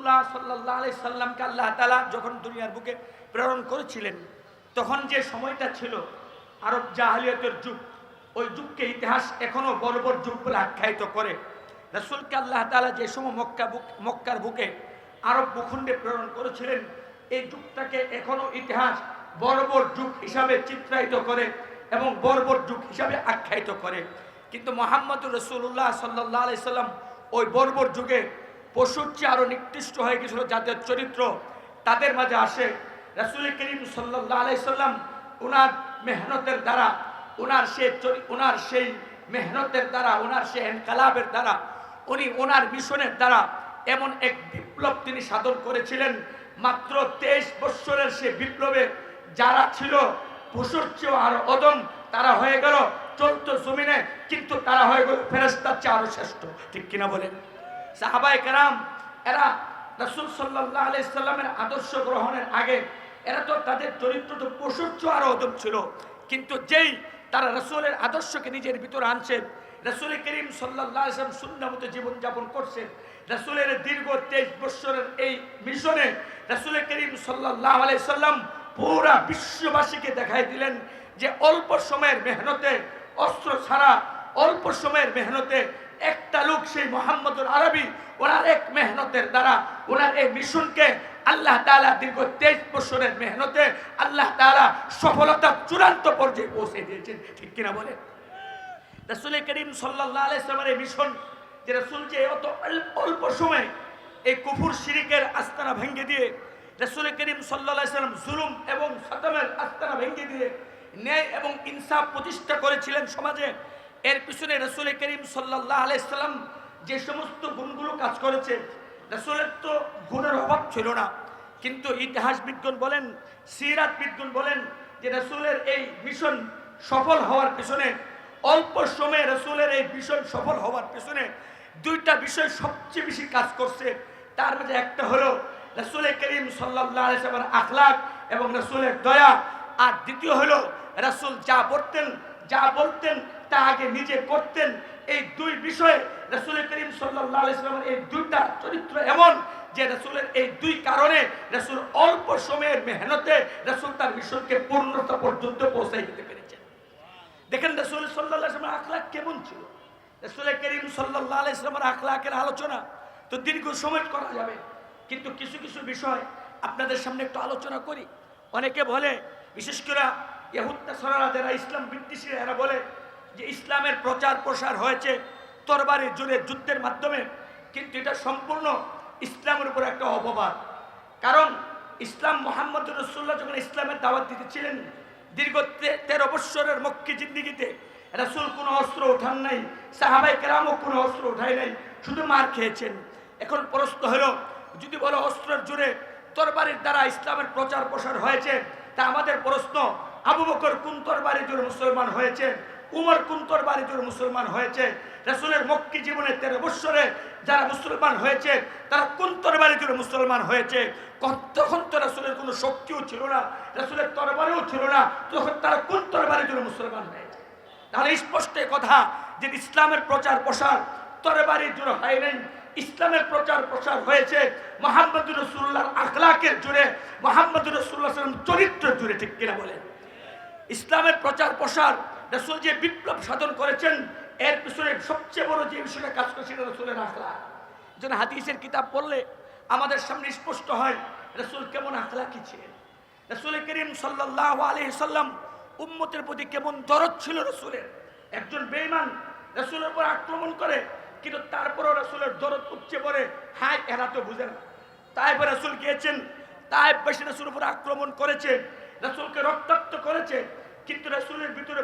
রাসূলুল্লাহ সাল্লাল্লাহু আলাইহি সাল্লামকে আল্লাহ তাআলা যখন দুনিয়ার বুকে প্রেরণ করেছিলেন, তখন যে সময়টা ছিল আরব জাহেলিয়াতের যুগ, ওই যুগকে ইতিহাস এখনো বর্বর যুগ বলে আখ্যায়িত করে। রাসূলকে আল্লাহ তাআলা যে সময় মক্কার বুকে আরব ভূখণ্ডে প্রেরণ করেছিলেন, এই যুগটাকে এখনো ইতিহাস বর্বর যুগ হিসাবে চিত্রায়িত করে এবং বর্বর যুগ হিসাবে আখ্যায়িত করে। কিন্তু মুহাম্মদুর রাসূলুল্লাহ সাল্লাল্লাহু আলাইহি সাল্লাম ওই বর্বর যুগে পশুর চেয়ে আরো নিকৃষ্ট হয়ে গেছিল যাদের চরিত্র, তাদের মাঝে আসে রাসূল করিম সাল্লাল্লাহু আলাইহি সাল্লাম ওনার মেহনতের দ্বারা, ওনার সেই মেহনতের দ্বারা, ওনার সেই ইনকালাবের দ্বারা, উনি ওনার মিশনের দ্বারা এমন এক বিপ্লব তিনি সাধন করেছিলেন। মাত্র 23 বৎসরের সে বিপ্লবে যারা ছিল পশুর চেয়ে আরো অদম, তারা হয়ে গেল চলতো জমিনে, কিন্তু তারা হয়ে গেল ফেরেশতার চেয়ে আরো শ্রেষ্ঠ। ঠিক কিনা বলেন? সাহাবায়ে কেরাম এরা রাসূল সাল্লাল্লাহু আলাইহি সাল্লামের আদর্শ গ্রহণের আগে এরা তো তাদের চরিত্র তো পশুর চেয়ে আরো অদম ছিল, কিন্তু যেই তারা রাসূলের আদর্শকে নিজের ভিতরে আনছেন, রাসূল করিম সাল্লাল্লাহু আলাইহি ওয়াসাল্লাম সুন্নাহ মতো জীবনযাপন করছেন, রাসূলের দীর্ঘ 23 বৎসরের এই মিশনে রাসূল করিম সাল্লাল্লাহু আলাইহি সাল্লাম পুরা বিশ্ববাসীকে দেখাই দিলেন যে অল্প সময়ের মেহনতে, অস্ত্র ছাড়া অল্প সময়ের মেহনতে একটা লোক সেই মুহাম্মদুল আরবি ওনার এক মেহনতের দ্বারা ওনার এই মিশনকে আল্লাহ তাআলা দীর্ঘ 23 বছরের মেহনতে আল্লাহ তাআলা সফলতার চূড়ান্ত পর্যায়ে পৌঁছে দিয়েছেন। ঠিক কিনা বলে? রাসূল করিম সাল্লাল্লাহু আলাইহি ওয়াসাল্লামের এই মিশন, যে রাসূল যে অত অল্প সময়ে এই কুফর শিরকের আস্তানা ভেঙে দিয়ে, রাসূল করিম সাল্লাল্লাহু আলাইহি ওয়াসাল্লাম জুলুম এবং সাতামের আস্তানা ভেঙে দিয়ে ন্যায় এবং ইনসাফ প্রতিষ্ঠা করেছিলেন সমাজে, এর পিছনে রাসূল করিম সাল্লাল্লাহু আলাইহি ওয়াসাল্লাম যে সমস্ত গুণগুলো কাজ করেছে, রাসূলের তো গুণের অভাব ছিল না। কিন্তু ইতিহাস বিজ্ঞান বলেন, সিরাত বিজ্ঞান বলেন যে রাসূলের এই মিশন সফল হওয়ার পিছনে, অল্প সময়ে রাসূলের এই মিশন সফল হওয়ার পিছনে দুইটা বিষয় সবচেয়ে বেশি কাজ করছে। তার মধ্যে একটা হলো রাসূল করিম সাল্লাল্লাহু আলাইহি ওয়াসাল্লামের আখলাক এবং রাসূলের দয়া, আর দ্বিতীয় হলো রাসূল যা বলতেন তা আগে নিজে করতেন। এই দুই বিষয়ে রাসূল করিম সাল্লাল্লাহু আলাইহি ওয়াসাল্লামের এই দুইটা চরিত্র এমন যে রাসূলের এই দুই কারণে রাসূল অল্প সময়ের মেহনতে রাসূল তার মিশনকে পূর্ণতা পর্যন্ত পৌঁছাই দিতে পেরেছেন। দেখেন রাসূল সাল্লাল্লাহু আলাইহি ওয়াসাল্লামের আখলাক কেমন ছিল। রাসূল করিম সাল্লাল্লাহু আলাইহি ওয়াসাল্লামের আখলাকের আলোচনা তো দীর্ঘ সময় করা যাবে, কিন্তু কিছু কিছু বিষয় আপনাদের সামনে একটু আলোচনা করি। অনেকে বলে, বিশেষ করে ইহুদ নাসারারা যারা ইসলাম বিদ্বেষী, এরা বলে যে ইসলামের প্রচার প্রসার হয়েছে তরবারি জোরে যুদ্ধের মাধ্যমে, কিন্তু এটা সম্পূর্ণ ইসলামের উপর একটা অপবাদ। কারণ ইসলাম মুহাম্মদুর রাসূলুল্লাহ যখন ইসলামের দাওয়াত দিতেছিলেন, দীর্ঘ 13 বৎসরের মক্কি জিন্দেগিতে রাসূল কোনো অস্ত্র ওঠান নাই, সাহাবায়ে কেরামও কোনো অস্ত্র ওঠায় নাই, শুধু মার খেয়েছেন। এখন প্রশ্ন হলো, যদি বলো অস্ত্রের জোরে তরবারির দ্বারা ইসলামের প্রচার প্রসার হয়েছে, তা আমাদের প্রশ্ন, আবু বকর কোন তরবারি জোরে মুসলমান হয়েছে, উমর কোন তরবারি জোরে মুসলমান হয়েছে, রাসূলের মক্কি জীবনে 13 বৎসরে যারা মুসলমান হয়েছে তারা কোন তরবারি জোরে মুসলমান হয়েছে? তখন তো রাসূলের কোনো শক্তিও ছিল না, রাসূলের তরবারিও ছিল না, তখন তারা কোন তরবারি জোরে মুসলমান হয়েছে? তাহলে স্পষ্ট কথা যে ইসলামের প্রচার প্রসার তরবারি জোরে হয় নাই, ইসলামের প্রচার প্রসার হয়েছে মুহাম্মদুর রাসূলুল্লাহর আখলাকের জোরে, মুহাম্মদুর রাসূলুল্লাহ সাল্লাল্লাহু আলাইহি ওয়াসাল্লাম চরিত্রের জোরে। ঠিক কিনা বলেন? ইসলামের প্রচার প্রসার রাসূল যে বিপ্লব সাধন করেছেন, এর পিছনে সবচেয়ে বড় যে বিষয়টা কাজ করেছিল রাসূলের আখলাক। যেন হাদিসের কিতাব পড়লে আমাদের সামনে স্পষ্ট হয় রাসূল কেমন আখলাকি ছিলেন। রাসূল করিম সাল্লাল্লাহু আলাইহি সাল্লাম উম্মতের প্রতি কেমন দরদ ছিল রাসূলের। একজন বেঈমান রাসূলের উপর আক্রমণ করে, কিন্তু তারপরও রাসূলের দরদ উপচে পড়ে, হায় এরা তো বুঝে না। তাইফে রাসূল গিয়েছেন, তাইফবাসী রাসূলের উপর আক্রমণ করেছে, রাসূলকে রক্তাক্ত করেছে, কিন্তু রাসূলের ভিতরে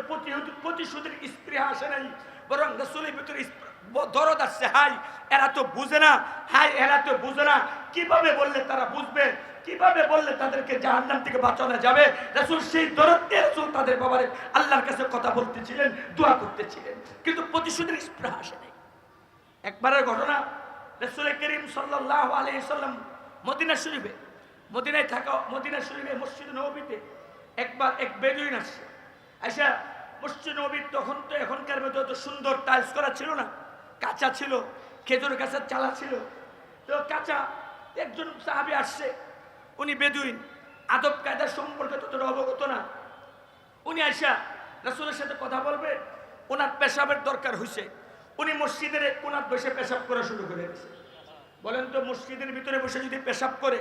প্রতিশোধের স্পৃহা আসে নাই, বরং রাসূলের ভিতরে দরদ আসছে, হায় এরা তো বুঝে না, হায় এরা তো বুঝে না। কিভাবে বললে তারা বুঝবে, কিভাবে বললে তাদেরকে জাহান্নাম থেকে বাঁচানো যাবে? রাসূল সেই দরদ দিয়ে রাসূল তাদের ব্যাপারে আল্লাহর কাছে কথা বলতেছিলেন, দোয়া করতেছিলেন, কিন্তু প্রতিশোধের স্পৃহা আসে নাই। একবারের ঘটনা, রাসূল করিম সাল্লাল্লাহু আলাইহি ওয়াসাল্লাম মদিনা শরীফে, মদিনা শরীফে মসজিদ নববীতে একবার এক বেদুইন আসছে। আচ্ছা, মসজিদ নববী তখন তো এখনকার মতো এত সুন্দর টাইলস করা ছিল না, কাঁচা ছিল, খেজুর গাছের চালা ছিল। তো কাঁচা একজন সাহাবী আসছে, উনি বেদুইন, আদব কায়দার সম্পর্কে ততটা অবগত না। উনি আইসা রাসূলের সাথে কথা বলবে, ওনার পেশাবের দরকার হয়েছে। উনি মসজিদের কোনার বসে পেশাব করা শুরু করে দিয়েছে। বলেন তো, মসজিদের ভিতরে বসে যদি পেশাব করে,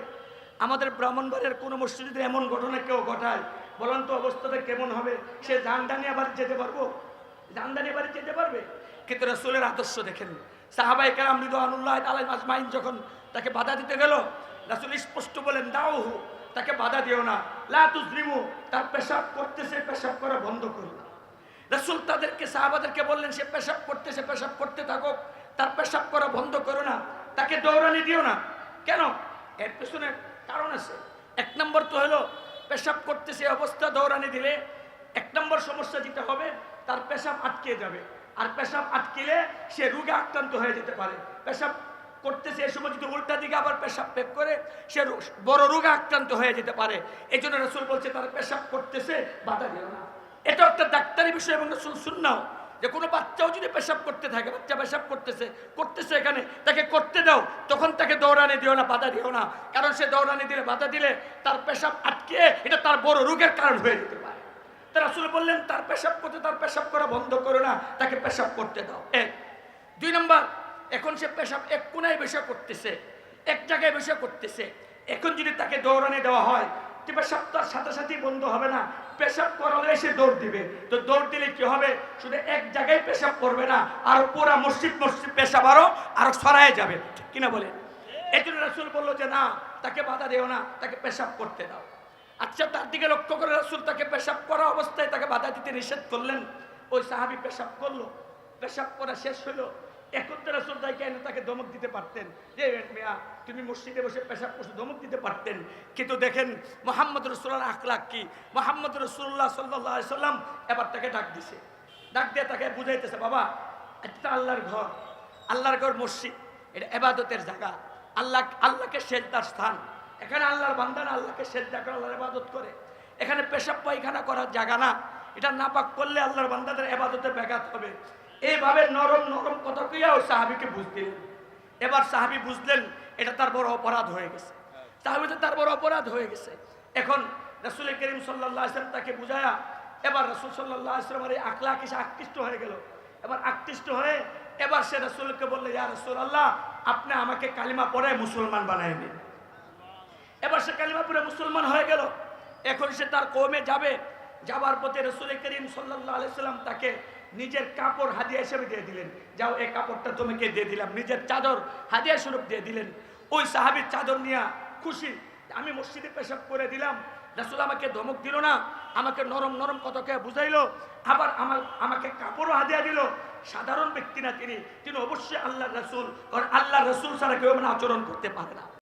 আমাদের ব্রাহ্মণবাড়িয়ার কোনো মসজিদে যদি এমন ঘটনা কেউ ঘটায়, বলেন তো অবস্থাটা কেমন হবে? সে জানদানি আবার যেতে পারবো? জানদানি বাড়ি যেতে পারবে? কিন্তু রাসূলের আদর্শ দেখেন, সাহাবায়ে কেরাম রিদওয়ানুল্লাহি আলাইহিম আজমাইন যখন তাকে বাধা দিতে গেল, রাসূল স্পষ্ট বলেন, দাউহু, তাকে বাধা দিও না, লা তুজরিমু, তার পেশাব করতেছে, পেশাব করা বন্ধ করো। রাসূল তাদেরকে, সাহাবাদেরকে বললেন, সে পেশাব করতেছে, পেশাব করতে থাকুক, তার পেশাব করা বন্ধ করো না, তাকে দৌড়ানি দিও না। কেন? এর পেছনে কারণ আছে। এক নম্বর তো হলো, পেশাব করতেছে অবস্থা দৌড়ানি দিলে এক নম্বর সমস্যা যেটা হবে, তার পেশাব আটকে যাবে। আর পেশাব আটকিলে সে রোগে আক্রান্ত হয়ে যেতে পারে। পেশাব করতেছে এ সময় যদি উল্টা দিকে আবার পেশাব পেক করে, সে বড় রোগে আক্রান্ত হয়ে যেতে পারে। এই জন্য রাসূল বলছে, তার পেশাব করতেছে, বাধা দিও না। এটা একটা ডাক্তারি বিষয় এবং রাসূল সুন্নাহ, যে কোনো বাচ্চাও যদি পেশাব করতে থাকে, বাচ্চা পেশাব করতেছে এখানে, তাকে করতে দাও, তখন তাকে দৌড়ানি দিও না, বাধা দিও না। কারণ সে দৌড়ানি দিলে, বাধা দিলে তার পেশাব আটকে এটা তার বড় রোগের কারণ হয়ে যেতে পারে। তো রাসূল বললেন, তার পেশাব করতে, তার পেশাব করা বন্ধ করো না, তাকে পেশাব করতে দাও। এক। দুই নম্বর, এখন সে পেশাব এক কোনায় বসে করতেছে, এক জায়গায় বসে করতেছে, এখন যদি তাকে দৌড়ানি দেওয়া হয়, পেশাব তার সাথে সাথেই বন্ধ হবে না, পেশাব করালে সে দৌড় দিবে। তো দৌড় দিলে কি হবে? শুধু এক জায়গায় পেশাব করবে না, আর পুরা মসজিদ পেশাব আরো ছড়ায় যাবে, ঠিক কিনা বলে? এই জন্য রাসূল বললো যে না, তাকে বাধা দেও না, তাকে পেশাব করতে দাও। আচ্ছা, তার দিকে লক্ষ্য করে রাসূল তাকে পেশাব করা অবস্থায় তাকে বাধা দিতে নিষেধ করলেন। ওই সাহাবী পেশাব করলো, পেশাব করা শেষ হলো। এখন তো রাসূল তাকে ধমক দিতে পারতেন, যে মিয়া তুমি মসজিদে বসে পেশাব করছো, ধমক দিতে পারতেন। কিন্তু দেখেন মুহাম্মদ রাসূলুল্লাহর আখলাক কি। মুহাম্মদ রাসূলুল্লাহ সাল্লাল্লাহু আলাইহি সাল্লাম এবার তাকে ডাক দিছে, ডাক দিয়ে তাকে বুঝাইতেছে, বাবা, এটা আল্লাহর ঘর, আল্লাহর ঘর মসজিদ, এটা ইবাদতের জায়গা, আল্লাহকে সেজদার স্থান। এখানে আল্লাহর বান্দারা আল্লাহকে সেজদা করে, আল্লাহর ইবাদত করে। এখানে পেশাব পায়খানা করার জায়গা না। এটা নাপাক করলে আল্লাহর বান্দাদের ইবাদতের ব্যাঘাত হবে। এইভাবে নরম নরম কথা কইয়া ওই সাহাবীকে বুঝদিলেন। এবার সাহাবী বুঝলেন এটা তার বড় অপরাধ হয়ে গেছে, সাহাবীতে তার বড় অপরাধ হয়ে গেছে। এখন রাসূল করিম সাল্লাল্লাহু আলাইহি ওয়াসাল্লাম তাকে বুঝায়া, এবার রাসূল সাল্লাল্লাহু আলাইহি ওয়াসাল্লামের এই আখলাক এসে আকৃষ্ট হয়ে গেল। এবার আকৃষ্ট হয়ে এবার সে রাসূলকে বলল, ইয়া রাসূলুল্লাহ, আপনি আমাকে কালিমা পড়ে মুসলমান বানায় দিন। এবার সে কালিমা পড়ে মুসলমান হয়ে গেল। এখন সে তার কওমে যাবে, যাবার পথে রাসূল করিম সাল্লাল্লাহু আলাইহি ওয়াসাল্লাম তাকে নিজের কাপড় হাদিয়া হিসেবে দিয়ে দিলেন। যাও, এই কাপড়টা তোমাকে দিয়ে দিলাম। নিজের চাদর হাদিয়া স্বরূপ দিয়ে দিলেন। ওই সাহাবীর চাদর নিয়ে খুশি, আমি মসজিদে পেশাব করে দিলাম, রাসূল আমাকে ধমক দিল না, আমাকে নরম নরম কথাকে বুঝাইলো, আবার আমাকে কাপড়ও হাদিয়া দিল। সাধারণ ব্যক্তি না তিনি, তিনি অবশ্যই আল্লাহর রাসূল, কারণ আল্লাহর রাসূল ছাড়া কেউ আচরণ করতে পারে না।